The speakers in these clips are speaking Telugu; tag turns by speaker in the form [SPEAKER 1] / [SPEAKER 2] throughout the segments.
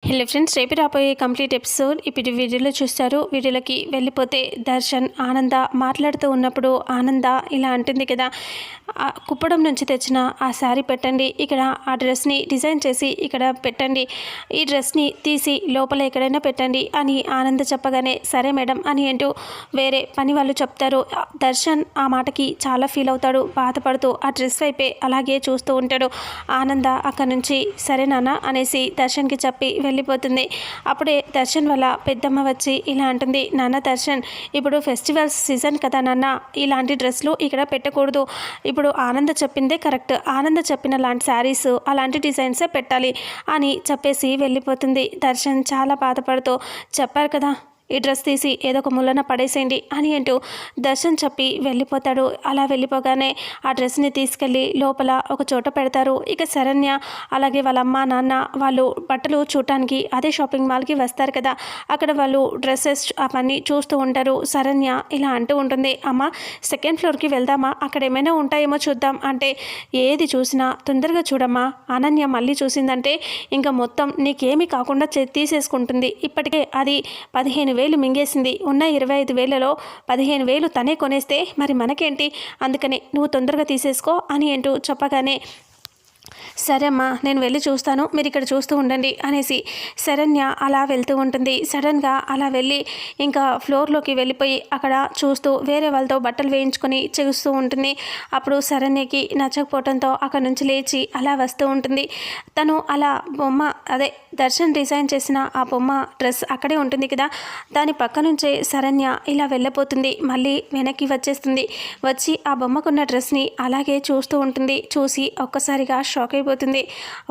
[SPEAKER 1] హలో ఫ్రెండ్స్, రేపు రాబోయే కంప్లీట్ ఎపిసోడ్ ఇప్పుడు వీడియోలో చూస్తారు. వీడియోలోకి వెళ్ళిపోతే దర్శన్ ఆనంద మాట్లాడుతూ ఉన్నప్పుడు ఆనంద ఇలా అంటుంది కదా, కుప్పడం నుంచి తెచ్చిన ఆ శారీ పెట్టండి, ఇక్కడ ఆ డ్రెస్ని డిజైన్ చేసి ఇక్కడ పెట్టండి, ఈ డ్రెస్ని తీసి లోపల ఎక్కడైనా పెట్టండి అని ఆనంద చెప్పగానే సరే మేడం అని అంటూ వేరే పని వాళ్ళు చెప్తారు. దర్శన్ ఆ మాటకి చాలా ఫీల్ అవుతాడు, బాధపడుతూ ఆ డ్రెస్ వైపే అలాగే చూస్తూ ఉంటాడు. ఆనంద అక్కడి నుంచి సరే నాన్న అనేసి దర్శన్కి చెప్పి వెళ్ళిపోతుంది. అప్పుడే దర్శన్ వల్ల పెద్దమ్మ వచ్చి ఇలా అంటుంది, నాన్న దర్శన్, ఇప్పుడు ఫెస్టివల్స్ సీజన్ కదా నాన్న, ఇలాంటి డ్రెస్లు ఇక్కడ పెట్టకూడదు, ఇప్పుడు ఆనంద చెప్పిందే కరెక్ట్, ఆనంద చెప్పిన లాంటి శారీస్ అలాంటి డిజైన్సే పెట్టాలి అని చెప్పేసి వెళ్ళిపోతుంది. దర్శన్ చాలా బాధపడుతూ చెప్పారు కదా, ఈ డ్రెస్ తీసి ఏదో ఒక మూలన పడేసేయండి అని అంటూ దర్శన్ చెప్పి వెళ్ళిపోతాడు. అలా వెళ్ళిపోగానే ఆ డ్రెస్ని తీసుకెళ్ళి లోపల ఒక చోట పెడతారు. ఇక శరణ్య అలాగే వాళ్ళ అమ్మ నాన్న వాళ్ళు బట్టలు చూడటానికి అదే షాపింగ్ మాల్కి వస్తారు కదా, అక్కడ వాళ్ళు డ్రెస్సెస్ అవన్నీ చూస్తూ ఉంటారు. శరణ్య ఇలా అంటూ ఉంటుంది, అమ్మ సెకండ్ ఫ్లోర్కి వెళ్దామా, అక్కడ ఏమైనా ఉంటాయేమో చూద్దాం అంటే, ఏది చూసినా తొందరగా చూడమ్మా, అనన్య మళ్ళీ చూసిందంటే ఇంకా మొత్తం నీకేమీ కాకుండా తీసేసుకుంటుంది, ఇప్పటికే అది 15,000 మింగేసింది, ఉన్న 25,000లో 15,000 తనే కొనేస్తే మరి మనకేంటి, అందుకని నువ్వు తొందరగా తీసేసుకో అని అంటూ చెప్పగానే సరే అమ్మా నేను వెళ్ళి చూస్తాను, మీరు ఇక్కడ చూస్తూ ఉండండి అనేసి శరణ్య అలా వెళ్తూ ఉంటుంది. సడన్గా అలా వెళ్ళి ఇంకా ఫ్లోర్లోకి వెళ్ళిపోయి అక్కడ చూస్తూ వేరే వాళ్ళతో బట్టలు వేయించుకొని చూస్తూ ఉంటుంది. అప్పుడు శరణ్యకి నచ్చకపోవడంతో అక్కడ నుంచి లేచి అలా వస్తూ ఉంటుంది. తను అలా బొమ్మ అదే దర్శన్ డిజైన్ చేసిన ఆ బొమ్మ డ్రెస్ అక్కడే ఉంటుంది కదా, దాని పక్క నుంచే శరణ్య ఇలా వెళ్ళిపోతుంది. మళ్ళీ వెనక్కి వచ్చేస్తుంది, వచ్చి ఆ బొమ్మకున్న డ్రెస్ని అలాగే చూస్తూ ఉంటుంది. చూసి ఒక్కసారిగా షాక్ అయిపోతుంది.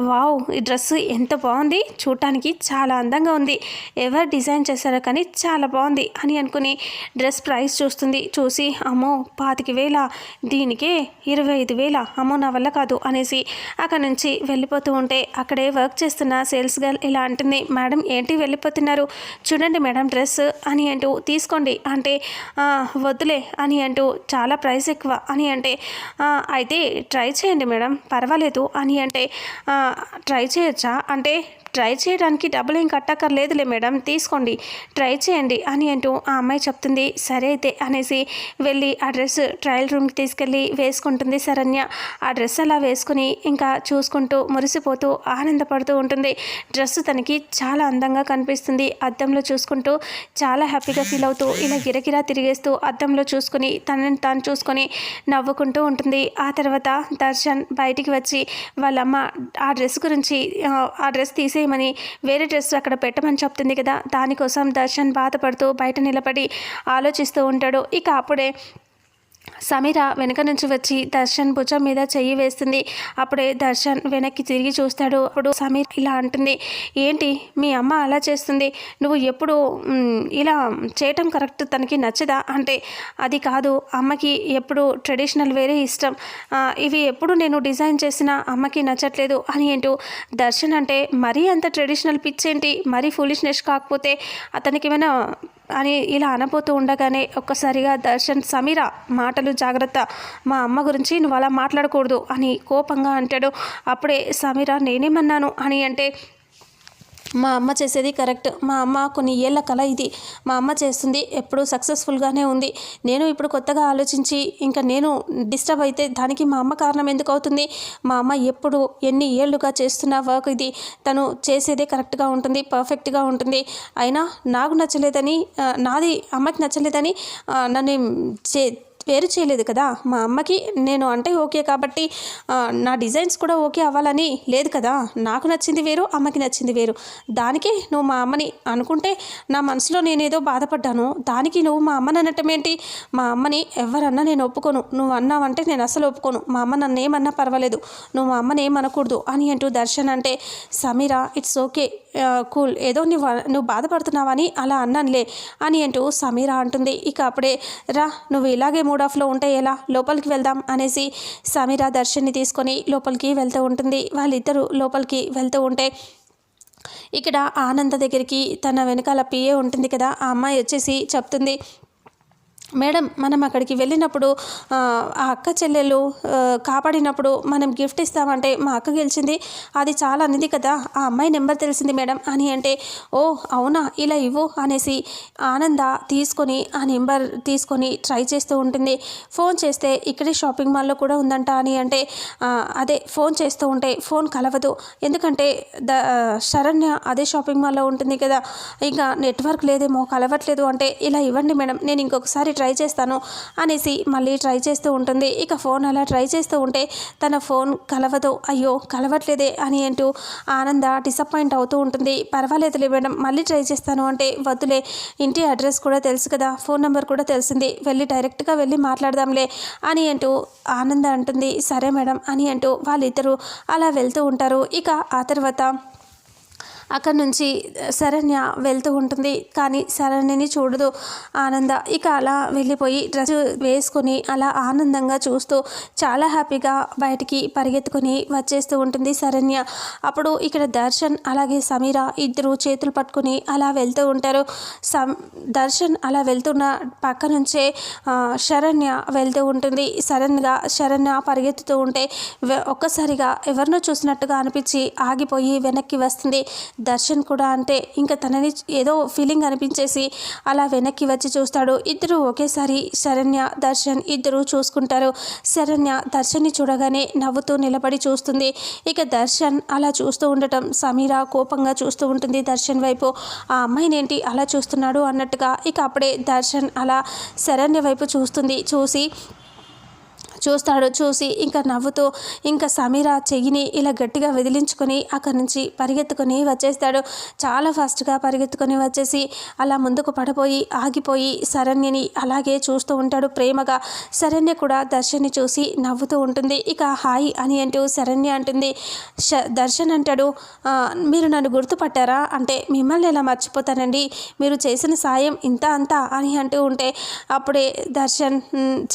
[SPEAKER 1] వావ్, ఈ డ్రెస్ ఎంత బాగుంది, చూడటానికి చాలా అందంగా ఉంది, ఎవరు డిజైన్ చేశారో కానీ చాలా బాగుంది అని అనుకుని డ్రెస్ ప్రైస్ చూస్తుంది. చూసి అమ్మో 25,000, దీనికే 25,000, అమ్మో నా వల్ల కాదు అనేసి అక్కడ నుంచి వెళ్ళిపోతూ ఉంటే అక్కడే వర్క్ చేస్తున్న సేల్స్ గర్ల్ ఇలా అంటుంది, మేడం ఏంటి వెళ్ళిపోతున్నారు, చూడండి మేడం డ్రెస్ అని అంటూ తీసుకోండి అంటే, వద్దులే అని అంటూ చాలా ప్రైస్ ఎక్కువ అని అంటే, అయితే ట్రై చేయండి మేడం పర్వాలేదు అని అంటే, ట్రై చేయొచ్చా అంటే, ట్రై చేయడానికి డబ్బులు ఏం కట్టక్కర్లేదులే మేడం, తీసుకోండి ట్రై చేయండి అని అంటూ ఆ అమ్మాయి చెప్తుంది. సరే అయితే అనేసి వెళ్ళి ఆ డ్రెస్ ట్రయల్ రూమ్కి తీసుకెళ్ళి వేసుకుంటుంది శరణ్య. ఆ డ్రెస్ అలా వేసుకుని ఇంకా చూసుకుంటూ మురిసిపోతూ ఆనందపడుతూ ఉంటుంది. డ్రెస్ తనకి చాలా అందంగా కనిపిస్తుంది. అద్దంలో చూసుకుంటూ చాలా హ్యాపీగా ఫీల్ అవుతూ ఇలా గిరగిరా తిరిగేస్తూ అద్దంలో చూసుకుని తనని తాను చూసుకొని నవ్వుకుంటూ ఉంటుంది. ఆ తర్వాత దర్శన్ బయటికి వచ్చి వాళ్ళమ్మ ఆ డ్రెస్ గురించి ఆ డ్రెస్ తీసేయమని వేరే డ్రెస్ అక్కడ పెట్టమని చెప్తుంది కదా, దానికోసం దర్శన్ బాధపడుతూ బయట నిలబడి ఆలోచిస్తూ ఉంటాడు. ఇక అప్పుడే సమీర వెనక నుంచి వచ్చి దర్శన్ భుజం మీద చెయ్యి వేస్తుంది. అప్పుడే దర్శన్ వెనక్కి తిరిగి చూస్తాడు. అప్పుడు సమీర ఇలా అంటుంది, ఏంటి మీ అమ్మ అలా చేస్తుంది, నువ్వు ఎప్పుడు ఇలా చేయటం కరెక్ట్ తనకి నచ్చదా అంటే, అది కాదు అమ్మకి ఎప్పుడు ట్రెడిషనల్ వేరే ఇష్టం, ఇవి ఎప్పుడు నేను డిజైన్ చేసిన అమ్మకి నచ్చట్లేదు అని అంటూ దర్శన్ అంటే మరీ అంత ట్రెడిషనల్ పిచ్చేంటి, మరీ ఫూలిష్నెస్ కాకపోతే అతనికి ఏమైనా అని ఇలా అనబోతూ ఉండగానే ఒక్కసారిగా దర్శన్, సమీర మాటలు జాగ్రత్త, మా అమ్మ గురించి నువ్వు అలా మాట్లాడకూడదు అని కోపంగా అంటాడు. అప్పుడే సమీర నేనేమన్నాను అని అంటే, మా అమ్మ చేసేది కరెక్ట్, మా అమ్మ కొన్ని ఏళ్ల కళ ఇది, మా అమ్మ చేస్తుంది ఎప్పుడు సక్సెస్ఫుల్గానే ఉంది, నేను ఇప్పుడు కొత్తగా ఆలోచించి ఇంకా నేను డిస్టర్బ్ అయితే దానికి మా అమ్మ కారణం ఎందుకు అవుతుంది, మా అమ్మ ఎప్పుడు ఎన్ని ఏళ్ళుగా చేస్తున్న వర్క్ ఇది, తను చేసేదే కరెక్ట్గా ఉంటుంది, పర్ఫెక్ట్గా ఉంటుంది, అయినా నాకు నచ్చలేదని నాది అమ్మకి నచ్చలేదని నన్ను వేరు చేయలేదు కదా, మా అమ్మకి నేను అంటే ఓకే కాబట్టి నా డిజైన్స్ కూడా ఓకే అవ్వాలని లేదు కదా, నాకు నచ్చింది వేరు అమ్మకి నచ్చింది వేరు, దానికి నువ్వు మా అమ్మని అనుకుంటే నా మనసులో నేనేదో బాధపడ్డాను, దానికి నువ్వు మా అమ్మని అనటం ఏంటి, మా అమ్మని ఎవరన్నా నేను ఒప్పుకోను, నువ్వు అన్నావంటే నేను అసలు ఒప్పుకోను, మా అమ్మ నన్ను ఏమన్నా పర్వాలేదు, నువ్వు మా అమ్మని ఏమనకూడదు అని అంటూ దర్శన్ అంటే, సమీర ఇట్స్ ఓకే కూల్, ఏదో నువ్వు బాధపడుతున్నావని అలా అన్నానులే అని అంటూ సమీర అంటుంది. ఇక అప్పుడే రా నువ్వు ఇలాగే మూడ్ ఆఫ్లో ఉంటే ఎలా, లోపలికి వెళ్దాం అనేసి సమీర దర్శన్ని తీసుకొని లోపలికి వెళ్తూ ఉంటుంది. వాళ్ళిద్దరూ లోపలికి వెళ్తూ ఉంటే ఇక్కడ ఆనంద దగ్గరికి తన వెనకాల పిఏ ఉంటుంది కదా, ఆ అమ్మాయి వచ్చేసి చెప్తుంది, మేడం మనం అక్కడికి వెళ్ళినప్పుడు ఆ అక్క చెల్లెలు కాపాడినప్పుడు మనం గిఫ్ట్ ఇస్తామంటే మా అక్క గెలిచింది, అది చాలా అనేది కదా, ఆ అమ్మాయి నెంబర్ తెలిసింది మేడం అని అంటే, ఓ అవునా, ఇలా ఇవ్వు అనేసి ఆనంద తీసుకొని ఆ నెంబర్ తీసుకొని ట్రై చేస్తూ ఉంటుంది. ఫోన్ చేస్తే ఇక్కడే షాపింగ్ మాల్లో కూడా ఉందంట అని అంటే, అదే ఫోన్ చేస్తూ ఉంటే ఫోన్ కలవదు, ఎందుకంటే శరణ్య అదే షాపింగ్ మాల్లో ఉంటుంది కదా, ఇంకా నెట్వర్క్ లేదేమో కలవట్లేదు అంటే, ఇలా ఇవ్వండి మేడం, నేను ఇంకొకసారి ట్రై చేస్తాను అనేసి మళ్ళీ ట్రై చేస్తూ ఉంటుంది. ఇక ఫోన్ అలా ట్రై చేస్తూ ఉంటే తన ఫోన్ కలవదు, అయ్యో కలవట్లేదే అని అంటూ ఆనంద డిసప్పాయింట్ అవుతూ ఉంటుంది. పర్వాలేదులే మేడం, మళ్ళీ ట్రై చేస్తాను అంటే, వద్దులే, ఇంటి అడ్రస్ కూడా తెలుసు కదా, ఫోన్ నెంబర్ కూడా తెలిసింది, వెళ్ళి డైరెక్ట్గా వెళ్ళి మాట్లాడదాంలే అని అంటూ ఆనంద అంటుంది. సరే మేడం అని అంటూ వాళ్ళిద్దరూ అలా వెళ్తూ ఉంటారు. ఇక ఆ తర్వాత అక్కడి నుంచి శరణ్య వెళ్తూ ఉంటుంది, కానీ శరణ్యని చూడదు ఆనంద. ఇక అలా వెళ్ళిపోయి డ్రెస్ వేసుకొని అలా ఆనందంగా చూస్తూ చాలా హ్యాపీగా బయటికి పరిగెత్తుకొని వచ్చేస్తూ ఉంటుంది శరణ్య. అప్పుడు ఇక్కడ దర్శన్ అలాగే సమీర ఇద్దరు చేతులు పట్టుకుని అలా వెళ్తూ ఉంటారు. దర్శన్ అలా వెళ్తున్న పక్క నుంచే శరణ్య వెళ్తూ ఉంటుంది. సడన్గా శరణ్య పరిగెత్తుతూ ఉంటే ఒక్కసారిగా ఎవరినో చూసినట్టుగా అనిపించి ఆగిపోయి వెనక్కి వస్తుంది. దర్శన్ కూడా అంటే ఇంకా తనని ఏదో ఫీలింగ్ అనిపించేసి అలా వెనక్కి వచ్చి చూస్తాడు. ఇద్దరు ఒకేసారి శరణ్య దర్శన్ ఇద్దరు చూసుకుంటారు. శరణ్య దర్శన్ని చూడగానే నవ్వుతూ నిలబడి చూస్తుంది. ఇక దర్శన్ అలా చూస్తూ ఉండటం సమీర కోపంగా చూస్తూ ఉంటుంది దర్శన్ వైపు. ఆ అమ్మాయిని ఏంటి అలా చూస్తున్నాడు అన్నట్టుగా. ఇక అప్పుడే దర్శన్ అలా శరణ్య వైపు చూసి ఇంకా నవ్వుతూ ఇంకా సమీర చెయ్యిని ఇలా గట్టిగా వదిలించుకొని అక్కడి నుంచి పరిగెత్తుకొని వచ్చేస్తాడు. చాలా ఫాస్ట్గా పరిగెత్తుకొని వచ్చేసి అలా ముందుకు పడిపోయి ఆగిపోయి శరణ్యని అలాగే చూస్తూ ఉంటాడు ప్రేమగా. శరణ్య కూడా దర్శన్ని చూసి నవ్వుతూ ఉంటుంది. ఇక హాయ్ అని అంటూ శరణ్య అంటుంది. దర్శన్ అంటాడు, మీరు నన్ను గుర్తుపట్టారా అంటే, మిమ్మల్ని ఎలా మర్చిపోతానండి, మీరు చేసిన సాయం ఇంత అంతా అని అంటూ ఉంటే అప్పుడే దర్శన్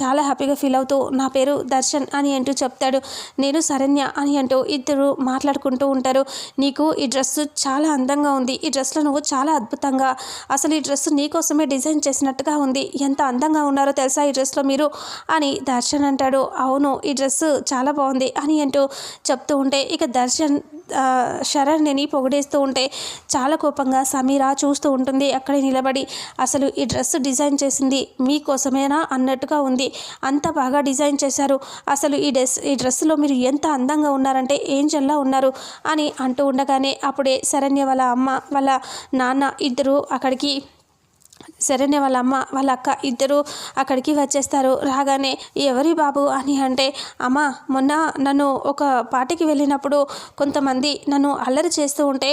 [SPEAKER 1] చాలా హ్యాపీగా ఫీల్ అవుతూ నా పేరు దర్శన్ అని అంటూ చెప్తాడు. నేను శరణ్య అని అంటూ ఇద్దరు మాట్లాడుకుంటూ ఉంటారు. నీకు ఈ డ్రెస్ చాలా అందంగా ఉంది, ఈ డ్రెస్లో నువ్వు చాలా అద్భుతంగా, అసలు ఈ డ్రెస్ నీకోసమే డిజైన్ చేసినట్టుగా ఉంది, ఎంత అందంగా ఉన్నారో తెలుసా ఈ డ్రెస్లో మీరు అని దర్శన్ అంటాడు. అవును ఈ డ్రెస్ చాలా బాగుంది అని అంటూ చెప్తూ ఉంటే ఇక దర్శన్ శరణ్యని పొగిడేస్తూ ఉంటే చాలా కోపంగా సమీర చూస్తూ ఉంటుంది అక్కడే నిలబడి. అసలు ఈ డ్రెస్ డిజైన్ చేసింది మీకోసమేనా అన్నట్టుగా ఉంది, అంత బాగా డిజైన్ చేశారు, అసలు ఈ డ్రెస్లో మీరు ఎంత అందంగా ఉన్నారంటే ఏంజల్లా ఉన్నారు అని అంటూ ఉండగానే అప్పుడే శరణ్య వాళ్ళ అమ్మ వాళ్ళ నాన్న ఇద్దరు అక్కడికి, శరణ్య వాళ్ళ అమ్మ వాళ్ళ అక్క ఇద్దరు అక్కడికి వచ్చేస్తారు. రాగానే ఎవరి బాబు అని అంటే, అమ్మ మొన్న నన్ను ఒక పార్టీకి వెళ్ళినప్పుడు కొంతమంది నన్ను అల్లరి చేస్తూ ఉంటే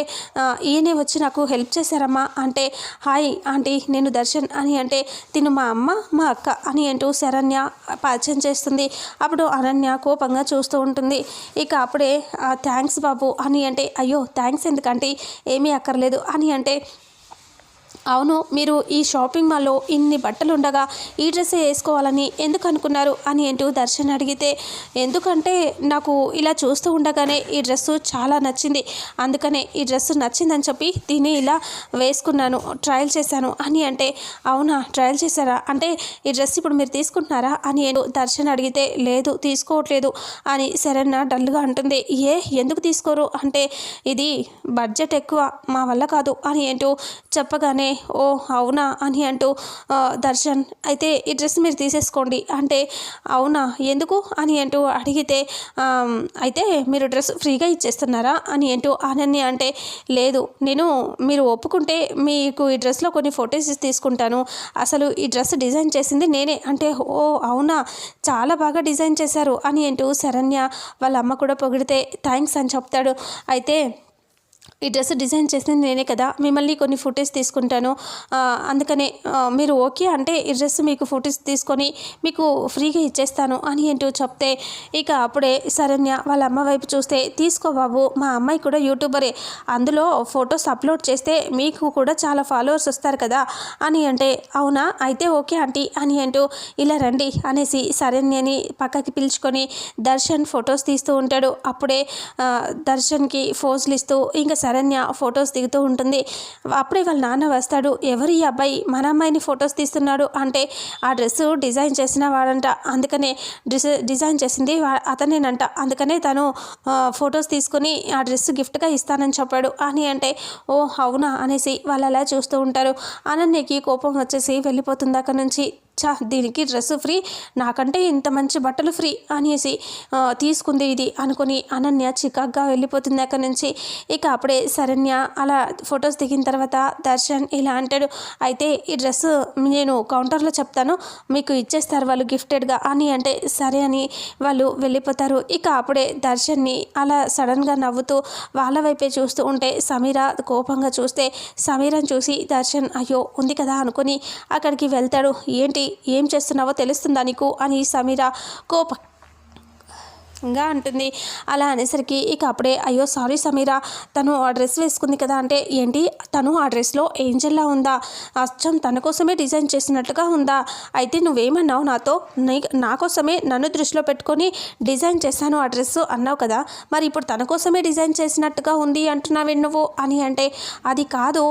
[SPEAKER 1] ఈయనే వచ్చి నాకు హెల్ప్ చేశారమ్మా అంటే, హాయ్ ఆంటీ నేను దర్శన్ అని అంటే, తిను మా అమ్మ మా అక్క అని అంటూ శరణ్య పరిచయం చేస్తుంది. అప్పుడు అనన్య కోపంగా చూస్తూ ఉంటుంది. ఇక అప్పుడే థ్యాంక్స్ బాబు అని అంటే, అయ్యో థ్యాంక్స్ ఎందుకంటే ఏమీ అక్కర్లేదు అని అంటే, అవును మీరు ఈ షాపింగ్ మాల్లో ఇన్ని బట్టలు ఉండగా ఈ డ్రెస్సే వేసుకోవాలని ఎందుకు అనుకున్నారు అని అంటూ దర్శన్ అడిగితే, ఎందుకంటే నాకు ఇలా చూస్తూ ఉండగానే ఈ డ్రెస్సు చాలా నచ్చింది, అందుకనే ఈ డ్రెస్సు నచ్చిందని చెప్పి దీన్ని ఇలా వేసుకున్నాను, ట్రయల్ చేశాను అని అంటే, అవునా ట్రయల్ చేశారా అంటే ఈ డ్రెస్ ఇప్పుడు మీరు తీసుకుంటున్నారా అని దర్శన్ అడిగితే, లేదు తీసుకోవట్లేదు అని శరణ్య డల్గా అంటుంది. ఎందుకు తీసుకోరు అంటే, ఇది బడ్జెట్ ఎక్కువ మా వల్ల కాదు అని అంటూ చెప్పగానే, ఓ అవునా అని అంటూ దర్శన్ అయితే ఈ డ్రెస్ మీరు తీసేసుకోండి అంటే, అవునా ఎందుకు అని అంటూ అడిగితే, అయితే మీరు డ్రెస్ ఫ్రీగా ఇచ్చేస్తున్నారా అని అంటూ అనన్య అంటే, లేదు నేను మీరు ఒప్పుకుంటే మీకు ఈ డ్రెస్లో కొన్ని ఫొటోస్ తీసుకుంటాను, అసలు ఈ డ్రెస్ డిజైన్ చేసింది నేనే అంటే, ఓ అవునా చాలా బాగా డిజైన్ చేశారు అని అంటూ శరణ్య వాళ్ళ అమ్మ కూడా పొగిడితే థ్యాంక్స్ అని చెప్తాడు. అయితే ఈ డ్రెస్ డిజైన్ చేసింది నేనే కదా, మిమ్మల్ని కొన్ని ఫొటోస్ తీసుకుంటాను, అందుకనే మీరు ఓకే అంటే ఈ డ్రెస్ మీకు ఫొటోస్ తీసుకొని మీకు ఫ్రీగా ఇచ్చేస్తాను అని అంటూ చెప్తే ఇక అప్పుడే శరణ్య వాళ్ళ అమ్మ వైపు చూస్తే, తీసుకో బాబు మా అమ్మాయి కూడా యూట్యూబరే, అందులో ఫొటోస్ అప్లోడ్ చేస్తే మీకు కూడా చాలా ఫాలోవర్స్ వస్తారు కదా అని అంటే, అవునా అయితే ఓకే ఆంటీ అని అంటూ ఇలా రండి అనేసి శరణ్యని పక్కకి పిలుచుకొని దర్శన్ ఫొటోస్ తీస్తూ ఉంటాడు. అప్పుడే దర్శన్కి ఫోజులు ఇస్తూ ఇంకా శరణ్య ఫొటోస్ దిగుతూ ఉంటుంది. అప్పుడే వాళ్ళ నాన్న వస్తాడు. ఎవరు ఈ అబ్బాయి మన అమ్మాయిని ఫొటోస్ తీస్తున్నాడు అంటే ఆ డ్రెస్సు డిజైన్ చేసిన వాడంట, అందుకనే డిజైన్ చేసింది అతనేనంట, అందుకనే తను ఫొటోస్ తీసుకుని ఆ డ్రెస్ గిఫ్ట్గా ఇస్తానని చెప్పాడు అని అంటే ఓ అవునా అనేసి వాళ్ళు అలా చూస్తూ ఉంటారు. అనన్యకి కోపం వచ్చేసి వెళ్ళిపోతుంది అక్కడి నుంచి. దీనికి డ్రెస్సు ఫ్రీ, నాకంటే ఇంత మంచి బట్టలు ఫ్రీ అనేసి తీసుకుంది ఇది అనుకుని అనన్య చికాగ్గా వెళ్ళిపోతుంది అక్కడి నుంచి. ఇక అప్పుడే శరణ్య అలా ఫొటోస్ దిగిన తర్వాత దర్శన్ ఇలా అంటాడు, అయితే ఈ డ్రెస్సు నేను కౌంటర్లో చెప్తాను, మీకు ఇచ్చేస్తారు వాళ్ళు గిఫ్టెడ్గా అని అంటే సరే అని వాళ్ళు వెళ్ళిపోతారు. ఇక అప్పుడే దర్శన్ని అలా సడన్గా నవ్వుతూ వాళ్ళ వైపే చూస్తూ ఉంటే సమీర కోపంగా చూస్తే సమీరని చూసి దర్శన్ అయ్యో ఉంది కదా అనుకుని అక్కడికి వెళ్తాడు. ఏంటి ఏం చేస్తున్నావో తెలుస్తుందా నీకు అని సమీర కోపంగా అంటుంది. అలా అనేసరికి ఇక అప్పుడే అయ్యో సారీ సమీర, తను ఆ డ్రెస్ వేసుకుంది కదా అంటే ఏంటి తను ఆ డ్రెస్లో ఏంజల్లా ఉందా, అచ్చం తన కోసమే డిజైన్ చేసినట్టుగా ఉందా, అయితే నువ్వేమన్నావు నాతో నా కోసమే నన్ను దృష్టిలో పెట్టుకొని డిజైన్ చేశాను ఆ డ్రెస్సు అన్నావు కదా, మరి ఇప్పుడు తన కోసమే డిజైన్ చేసినట్టుగా ఉంది అంటున్నావే నువ్వు అని అంటే అది కాదు,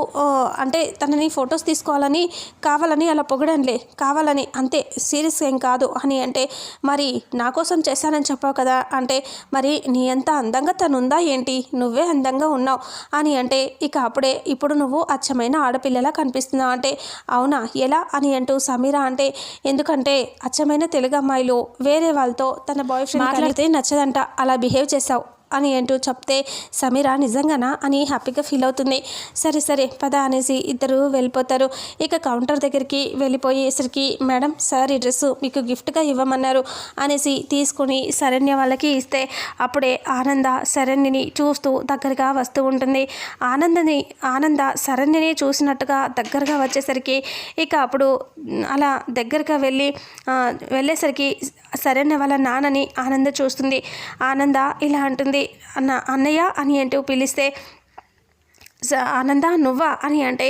[SPEAKER 1] అంటే తనని ఫొటోస్ తీసుకోవాలని కావాలని అలా పొగడంలే, కావాలని అంతే, సీరియస్ ఏం కాదు అని అంటే మరి నా కోసం చేశానని చెప్పావు కదా అంటే మరి నీ అంత అందంగా తను ఉందా ఏంటి, నువ్వే అందంగా ఉన్నావు అని అంటే ఇక అప్పుడే ఇప్పుడు నువ్వు అచ్చమైన ఆడపిల్లలా కనిపిస్తున్నావు అంటే అవునా ఎలా అని అంటూ సమీర అంటే ఎందుకంటే అచ్చమైన తెలుగు అమ్మాయిలు వేరే వాళ్ళతో తన బాయ్ ఫ్రెండ్ మాట్లాడితే నచ్చదంట, అలా బిహేవ్ చేసావు అని అంటూ చెప్తే సమీర నిజంగానా అని హ్యాపీగా ఫీల్ అవుతుంది. సరే సరే పద అనేసి ఇద్దరు వెళ్ళిపోతారు. ఇక కౌంటర్ దగ్గరికి వెళ్ళిపోయేసరికి మేడం సార్ ఈ డ్రెస్సు మీకు గిఫ్ట్గా ఇవ్వమన్నారు అనేసి తీసుకుని శరణ్య వాళ్ళకి ఇస్తే అప్పుడే ఆనంద శరణ్యని చూస్తూ దగ్గరగా వస్తూ ఉంటుంది. ఆనంద శరణ్యని చూసినట్టుగా దగ్గరగా వచ్చేసరికి ఇక అప్పుడు అలా దగ్గరగా వెళ్ళేసరికి శరణ్య వాళ్ళ నాన్నని ఆనంద చూస్తుంది. ఆనంద ఇలా అంటుంది, అన్నయ్య అని అంటూ పిలిస్తే ఆనంద నువ్వా అని అంటే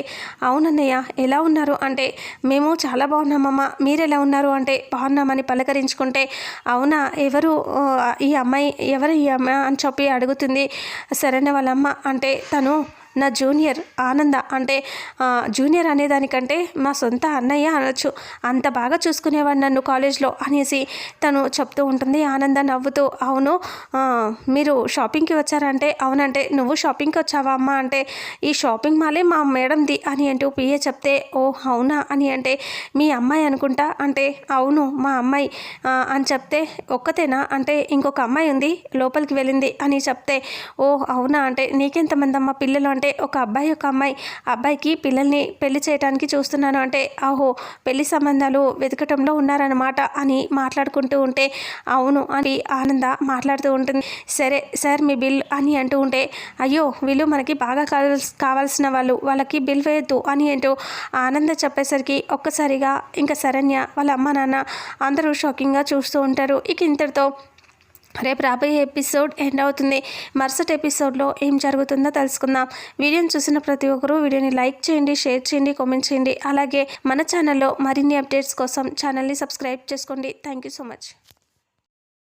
[SPEAKER 1] అవునన్నయ్య ఎలా ఉన్నారు అంటే మేము చాలా బాగున్నామమ్మ, మీరు ఎలా ఉన్నారు అంటే బాగున్నామని పలకరించుకుంటే అవునా ఈ అమ్మాయి అని చెప్పి అడుగుతుంది. సరైన వాళ్ళమ్మ అంటే తను నా జూనియర్ ఆనంద అంటే జూనియర్ అనేదానికంటే మా సొంత అన్నయ్య అనొచ్చు, అంత బాగా చూసుకునేవాడు నన్ను కాలేజ్లో అనేసి తను చెప్తూ ఉంటుంది. ఆనంద నవ్వుతూ అవును మీరు షాపింగ్కి వచ్చారంటే అవునంటే నువ్వు షాపింగ్కి వచ్చావా అమ్మ అంటే ఈ షాపింగ్ మాలే మా మేడంది అని అంటూ పిఏ చెప్తే ఓ అవునా అని అంటే మీ అమ్మాయి అనుకుంటా అంటే అవును మా అమ్మాయి అని చెప్తే ఒక్కతేనా అంటే ఇంకొక అమ్మాయి ఉంది లోపలికి వెళ్ళింది అని చెప్తే ఓ అవునా అంటే నీకెంతమంది అమ్మ పిల్లలు అంటే ఒక అబ్బాయి ఒక అమ్మాయి, అబ్బాయికి పిల్లల్ని పెళ్లి చేయడానికి చూస్తున్నాను అంటే ఆహో పెళ్లి సంబంధాలు వెతకటంలో ఉన్నారన్నమాట అని మాట్లాడుకుంటూ ఉంటే అవును అని ఆనంద మాట్లాడుతూ ఉంటుంది. సరే సార్ మీ బిల్ అని అంటూ ఉంటే అయ్యో వీళ్ళు మనకి బాగా కావాల్సిన వాళ్ళకి బిల్ వేయద్దు అని అంటూ ఆనంద చెప్పేసరికి ఒక్కసారిగా ఇంకా శరణ్య వాళ్ళ అమ్మ నాన్న అందరూ షాకింగ్గా చూస్తూ ఉంటారు. ఇక ఇంతటితో రేపు రాబోయే ఎపిసోడ్ ఎండ్ అవుతుంది. మరుసటి ఎపిసోడ్లో ఏం జరుగుతుందో తెలుసుకుందాం. వీడియోని చూసిన ప్రతి ఒక్కరూ వీడియోని లైక్ చేయండి, షేర్ చేయండి, కామెంట్ చేయండి. అలాగే మన ఛానల్లో మరిన్ని అప్డేట్స్ కోసం ఛానల్ని సబ్స్క్రైబ్ చేసుకోండి. Thank you so much.